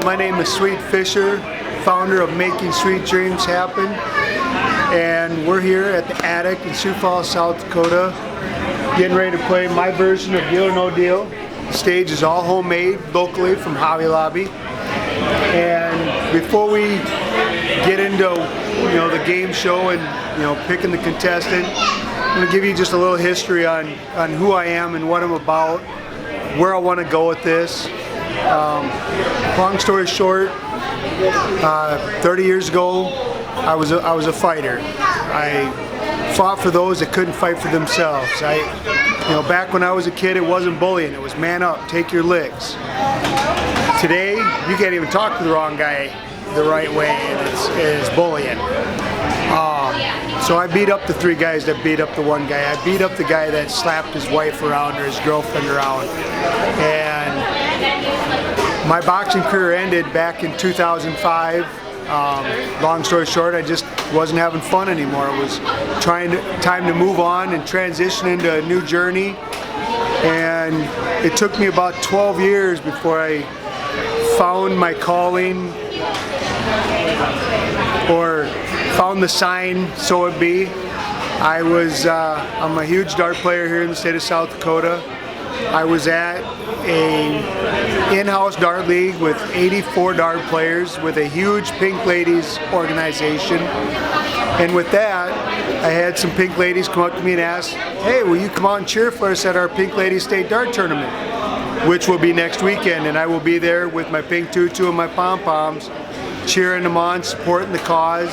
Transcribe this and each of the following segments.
My name is Sweet Fisher, founder of Making Sweet Dreams Happen, and we're here at the Attic in Sioux Falls, South Dakota, getting ready to play my version of Deal or No Deal. The stage is all homemade locally from Hobby Lobby. And before we get into the game show and picking the contestant, I'm going to give you just a little history on who I am and what I'm about, where I want to go with this. Long story short, 30 years ago, I was a fighter. I fought for those that couldn't fight for themselves. Back when I was a kid, it wasn't bullying. It was man up, take your licks. Today, you can't even talk to the wrong guy the right way, and it's bullying. So I beat up the three guys that beat up the one guy. I beat up the guy that slapped his wife around or his girlfriend around. And my boxing career ended back in 2005. Long story short, I just wasn't having fun anymore. It was time to move on and transition into a new journey. And it took me about 12 years before I found my calling, or found the sign, so it be. I'm a huge dart player here in the state of South Dakota. I was at a in-house dart league with 84 dart players with a huge Pink Ladies organization. And with that, I had some Pink Ladies come up to me and ask, hey, will you come out and cheer for us at our Pink Ladies State Dart Tournament, which will be next weekend, and I will be there with my pink tutu and my pom-poms, cheering them on, supporting the cause.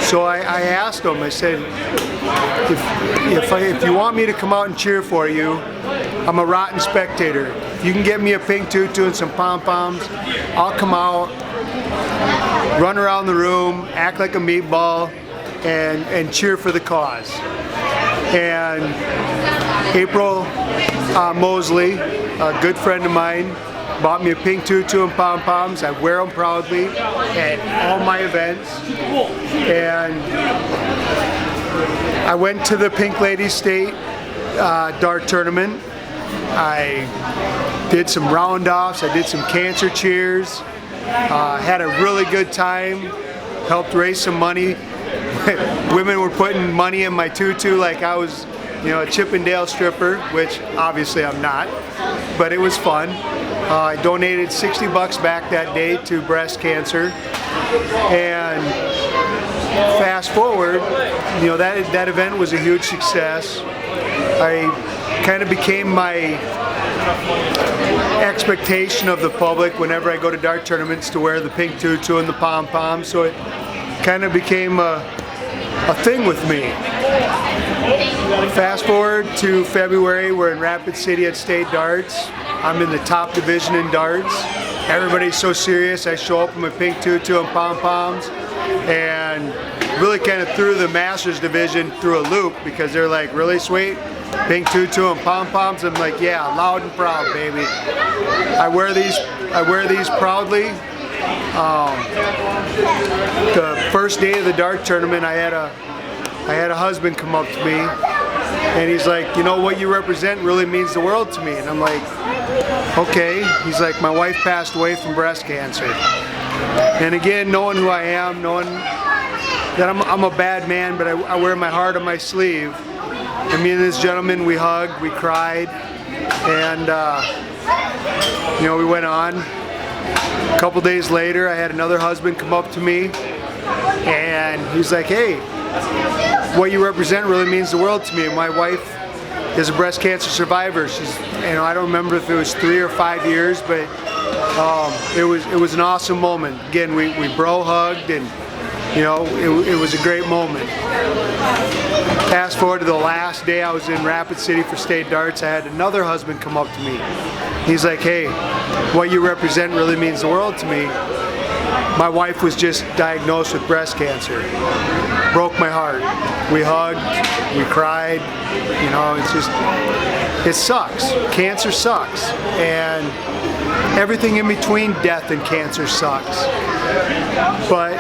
So I asked them, I said, if you want me to come out and cheer for you, I'm a rotten spectator. If you can get me a pink tutu and some pom-poms, I'll come out, run around the room, act like a meatball, and cheer for the cause. And April Mosley, a good friend of mine, bought me a pink tutu and pom-poms. I wear them proudly at all my events. And I went to the Pink Ladies State Dart Tournament. I did some round-offs, I did some cancer cheers, had a really good time, helped raise some money. Women were putting money in my tutu like I was a Chippendale stripper, which obviously I'm not, but it was fun. I donated 60 bucks back that day to breast cancer, and fast forward, that event was a huge success. I kind of became my expectation of the public whenever I go to dart tournaments to wear the pink tutu and the pom-pom, so it kind of became a thing with me. Fast forward to February, we're in Rapid City at State Darts. I'm in the top division in darts. Everybody's so serious. I show up in my pink tutu and pom-poms, and really kind of threw the Masters division through a loop, because they're like, really, Sweet? Pink tutu and pom-poms? I'm like, yeah, loud and proud, baby. I wear these proudly. The first day of the dart tournament, I had a husband come up to me, and he's like, what you represent really means the world to me. And I'm like, okay. He's like, my wife passed away from breast cancer. And again, knowing who I am, knowing that I'm a bad man, but I wear my heart on my sleeve. And me and this gentleman, we hugged, we cried, and we went on. A couple days later, I had another husband come up to me, and he's like, hey, what you represent really means the world to me. And my wife is a breast cancer survivor. She's, I don't remember if it was 3 or 5 years, but it was an awesome moment. Again, we bro hugged, and it was a great moment. Fast forward to the last day I was in Rapid City for State Darts, I had another husband come up to me. He's like, hey, what you represent really means the world to me. My wife was just diagnosed with breast cancer. Broke my heart. We hugged, we cried, it sucks. Cancer sucks. And everything in between death and cancer sucks. But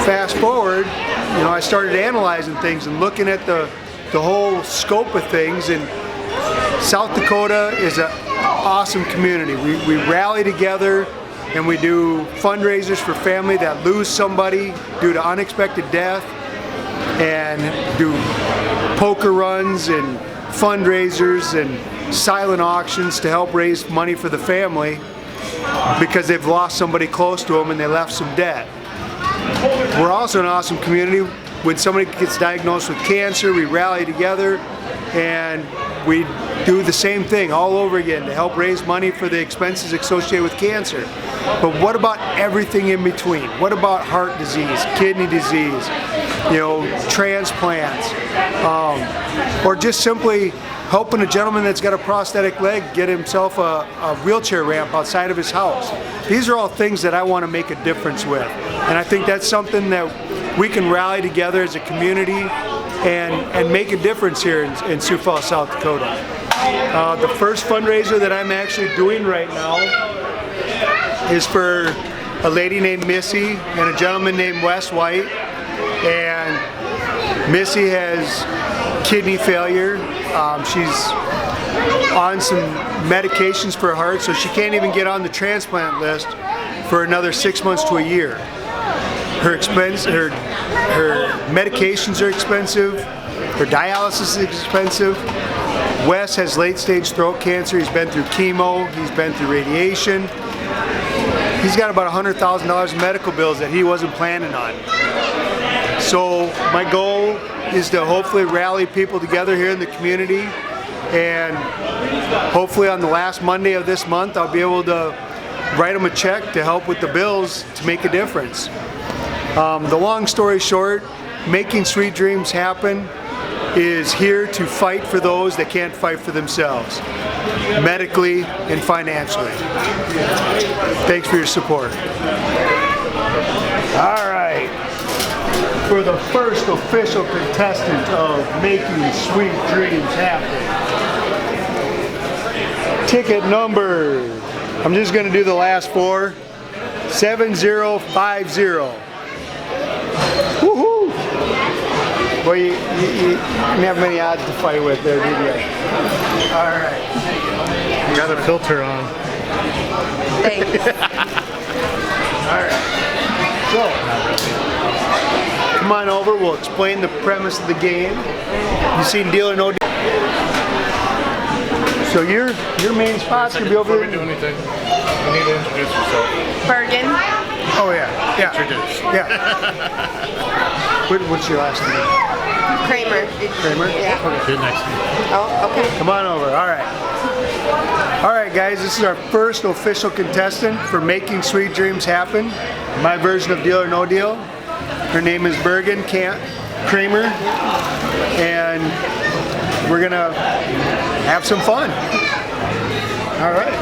fast forward, I started analyzing things and looking at the whole scope of things, and South Dakota is a awesome community. We rally together and we do fundraisers for family that lose somebody due to unexpected death, and do poker runs and fundraisers and silent auctions to help raise money for the family because they've lost somebody close to them and they left some debt. We're also an awesome community. When somebody gets diagnosed with cancer, we rally together and we do the same thing all over again to help raise money for the expenses associated with cancer. But what about everything in between? What about heart disease, kidney disease, transplants, or just simply helping a gentleman that's got a prosthetic leg get himself a wheelchair ramp outside of his house? These are all things that I want to make a difference with. And I think that's something that we can rally together as a community and make a difference here in Sioux Falls, South Dakota. The first fundraiser that I'm actually doing right now is for a lady named Missy and a gentleman named Wes White. And Missy has kidney failure. She's on some medications for her heart, so she can't even get on the transplant list for another 6 months to a year. Her medications are expensive, her dialysis is expensive. Wes has late-stage throat cancer. He's been through chemo, he's been through radiation. He's got about $100,000 in medical bills that he wasn't planning on. So my goal is to hopefully rally people together here in the community, and hopefully on the last Monday of this month I'll be able to write them a check to help with the bills to make a difference. The long story short, Making Sweet Dreams Happen is here to fight for those that can't fight for themselves, medically and financially. Thanks for your support. All right. For the first official contestant of Making Sweet Dreams Happen, ticket number, I'm just going to do the last four, 7050. Woohoo! Well, you didn't have many odds to fight with there, did you? All right. You got a filter on. Thanks. All right. So, come on over. We'll explain the premise of the game. You seen Deal or No Deal? So your main spot's gonna be over there. Before we do anything, you need to introduce yourself. Bergen. Oh yeah. Introduce. Yeah. What's your last name? Kramer. Kramer? Yeah. Okay. Good next to you. Oh, okay. Come on over. All right. All right, guys. This is our first official contestant for Making Sweet Dreams Happen. My version of Deal or No Deal. Her name is Bergen Kramer, and we're gonna have some fun. All right.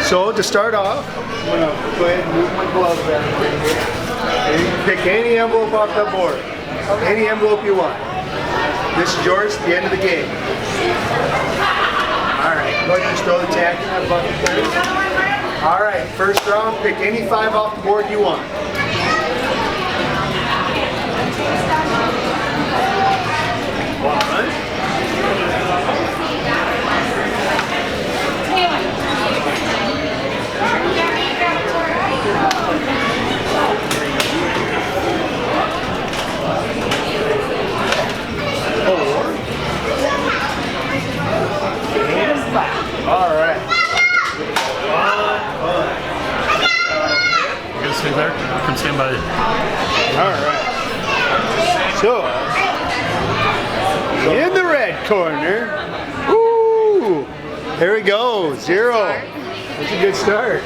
So to start off, I'm gonna go ahead and move my gloves back. And you can pick any envelope off the board. Any envelope you want. This is yours at the end of the game. All right. Go ahead and just throw the tag in that bucket there. All right. First round. Pick any 5 off the board you want. All right. You gonna stay there? I can stand by you. All right. So, in the red corner, ooh, there we go, 0. That's a good start.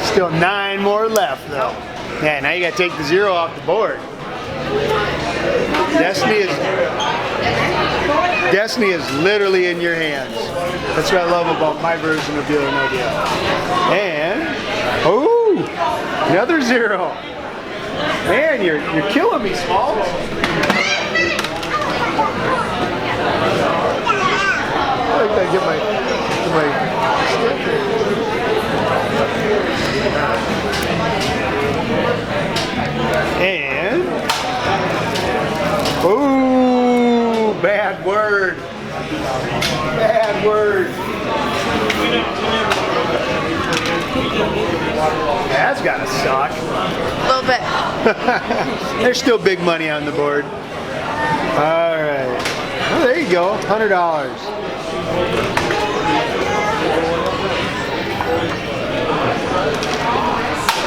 Still 9 more left, though. Yeah, now you got to take the 0 off the board. Destiny is literally in your hands. That's what I love about my version of Deal or No Deal. And, ooh, another 0. Man, you're killing me, Smalls. I gotta get my and ooh, bad word. Bad word. That's gotta suck. A little bit. There's still big money on the board. All right. Oh, there you go. $100.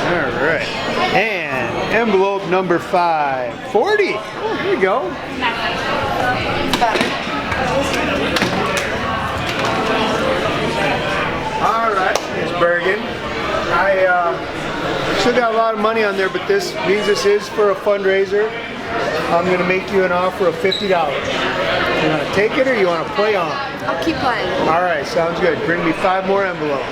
All right. And envelope number 5. 40. Oh, here you go. Better. All right, Ms. Bergen. I still got a lot of money on there, but this means this is for a fundraiser. I'm going to make you an offer of $50. You want to take it or you want to play on? I'll keep playing. All right, sounds good. Bring me 5 more envelopes.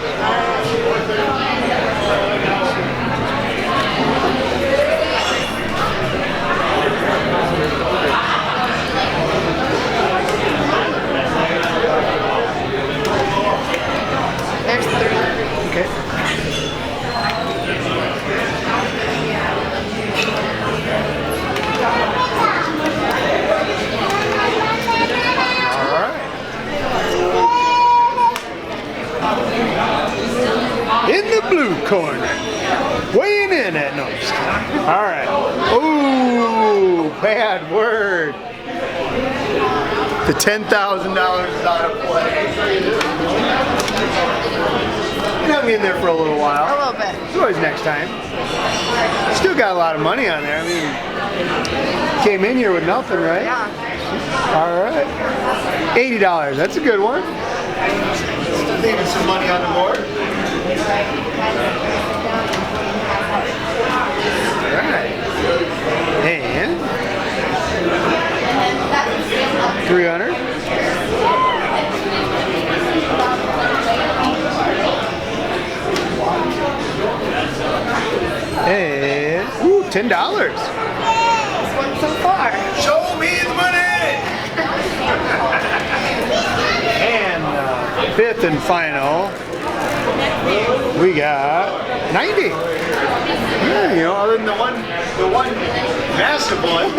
There's 3. Okay. In the blue corner, weighing in at North. All right. Ooh, bad word. The $10,000 is out of play. You hung in there for a little A while. little bit. It's always next time. Still got a lot of money on there. I mean, came in here with nothing, right? Yeah. All right. $80. That's a good one. Still leaving some money on the board. Alright. And 300. And ooh, $10. This one so far. Show me the money! And fifth and final, we got 90. Yeah, you know, other than the one massive one.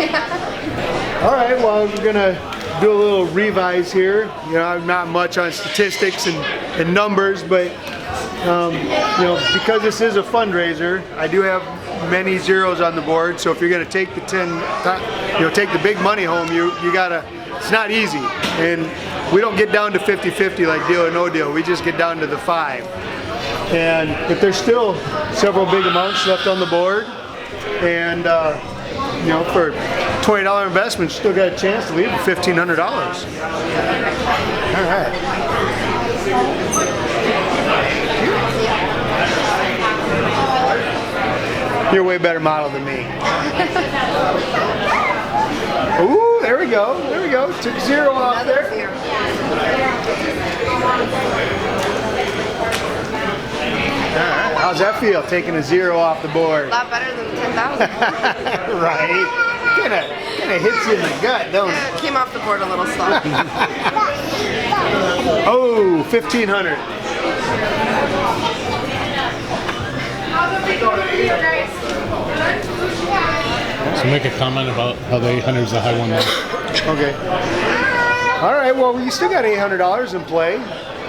All right, well, we're gonna do a little revise here. You know, I'm not much on statistics and numbers, but you know, because this is a fundraiser, I do have many zeros on the board. So if you're gonna take the take the big money home, you gotta. It's not easy, and we don't get down to 50-50 like Deal or No Deal. We just get down to the 5. But there's still several big amounts left on the board, and you know, for $20 investment, you still got a chance to leave with $1,500. All right. You're a way better model than me. Ooh, there we go. There we go. Took 0 off there. Alright, how's that feel, taking a 0 off the board? A lot better than 10,000. Right. Kinda hits you in the gut, don't it? Yeah, it came off the board a little slow. Oh, 1,500. So make a comment about how the 800 is the high one there. Okay. All right. Well, you still got $800 in play.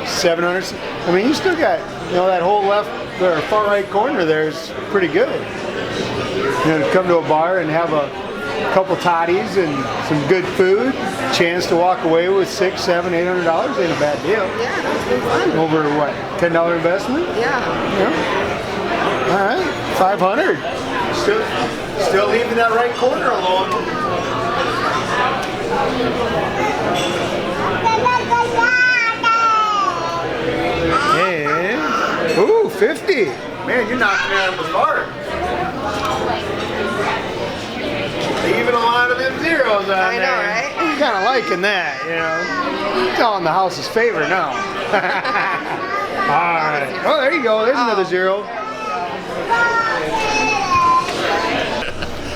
700. I mean, you still got, you know, that whole left or far right corner there is pretty good. You know, to come to a bar and have a couple toddies and some good food, chance to walk away with $600, $700, $800 ain't a bad deal. Yeah, it's been fun. Over what? $10 investment? Yeah. Yeah. All right. 500. Still leaving that right corner alone. And ooh, 50. Man, you're knocking it out of the park. Even a lot of them zeros on I know, there. right? Kind of liking that, you know. It's all in the house's favor now. All right. Oh, there you go. There's another 0.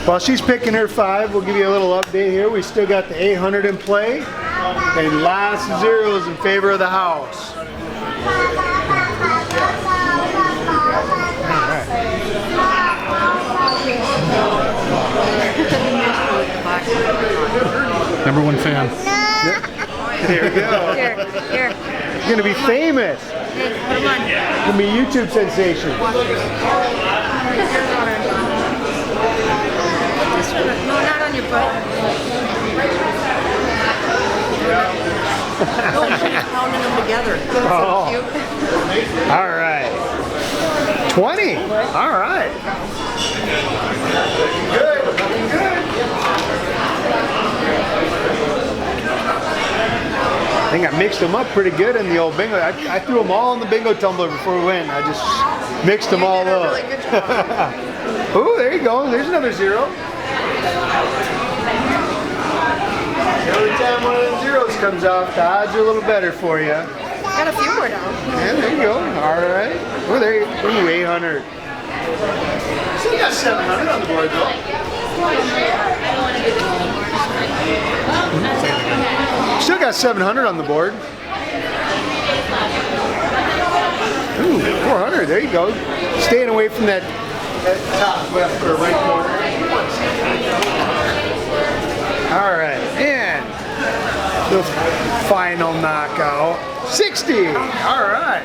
While she's picking her 5, we'll give you a little update here. We still got the 800 in play and lots of zeros in favor of the house. Number 1 fan. There we go. Here. You're going to be famous. Hey, come on. You're going to be a YouTube sensation. No, not on your butt. Pounding them together. That's Oh. so cute. All right. 20. All right. Good. Looking good. I think I mixed them up pretty good in the old bingo. I threw them all in the bingo tumbler before we went. I just mixed them all You did a up. really good job. Ooh, there you go. There's another 0. Every time one of them zeros comes off, the odds are a little better for you. Got a few more down. Yeah, there you go. All right. Oh, there you go. Ooh, 800. Still got 700 on the board, though. Still got 700 on the board. Ooh, 400. There you go. Staying away from that top left or right corner. All right. And the final knockout. 60. All right.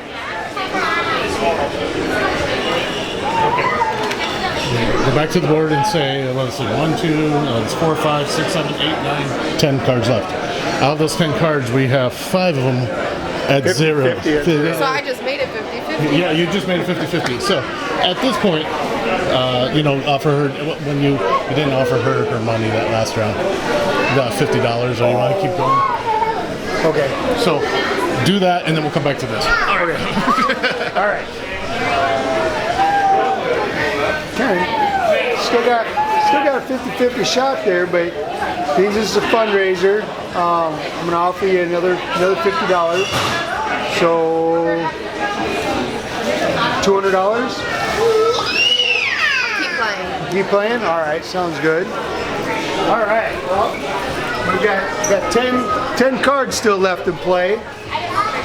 Go back to the board and say, let's see, 1, 2, it's 4, 5, 6, 7, 8, 9, 10 cards left. Out of those 10 cards, we have 5 of them at 50, 0. 50 at zero. So I just made it 50-50. Yeah, you just made it 50-50. So at this point, offer her, when you didn't offer her money that last round, the $50, or you want to keep going. Okay. So do that, and then we'll come back to this. Okay. All right. Okay. Still got a 50-50 shot there, but this is a fundraiser. I'm gonna offer you another $50. So $200. Keep playing. Keep playing? All right, sounds good. All right, well, we got 10 cards still left in play.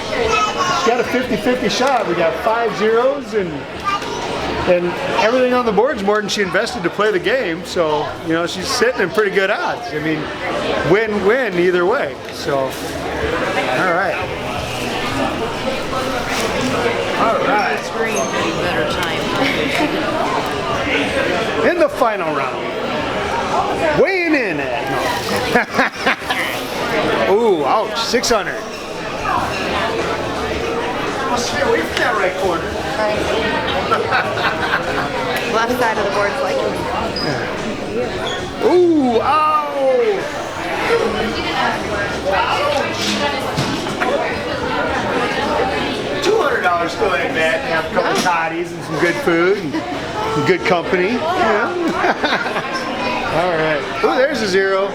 She's got a 50-50 shot. We got 5 zeros and everything on the board's more than she invested to play the game. So, she's sitting in pretty good odds. I mean, win-win either way. So, all right. All right. Screen better time. In the final round, weighing in at, ooh, ouch, 600. Stay away from that right corner. Left side of the board's like Ooh, ow! $200 still ain't bad. Have a couple of toddies and some good food and good company. Yeah. All right. Ooh, there's a 0.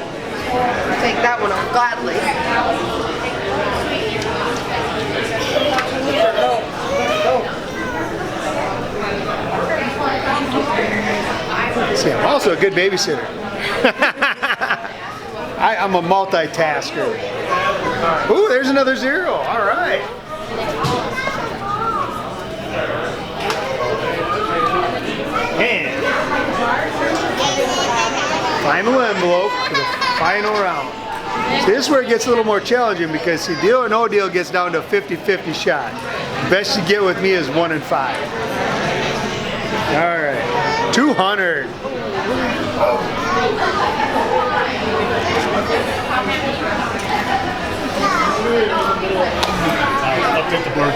take that one off gladly. See, I'm also a good babysitter. I'm a multitasker. Ooh, there's another 0. All right. And final envelope for the final round. So this is where it gets a little more challenging because see, deal or no deal gets down to a 50-50 shot. Best you get with me is 1 and 5. All right, 200. Update the board,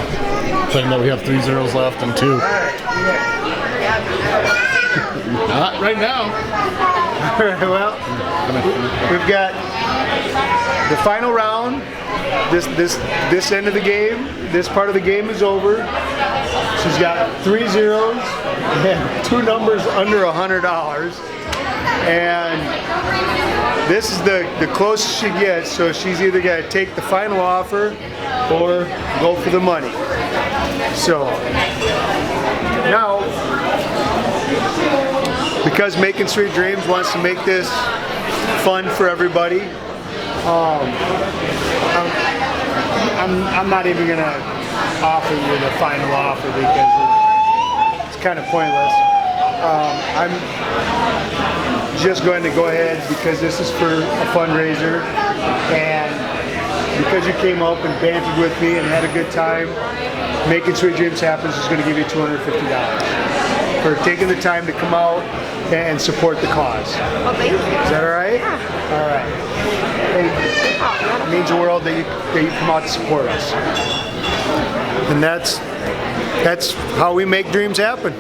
saying that we have 3 zeros left and 2. Not right now. Well, we've got the final round. This end of the game, this part of the game is over. She's got 3 zeros and 2 numbers under $100, and this is the closest she gets. So she's either got to take the final offer or go for the money. So now, because Making Sweet Dreams wants to make this fun for everybody, I'm not even gonna offer you the final offer because it's kind of pointless. I'm just going to go ahead because this is for a fundraiser, and because you came up and bantered with me and had a good time, Making Sweet Dreams Happens is going to give you $250. for taking the time to come out and support the cause. Is Well, thank you. that all right? Yeah. All right. Hey, it means the world that you come out to support us. And that's how we make dreams happen.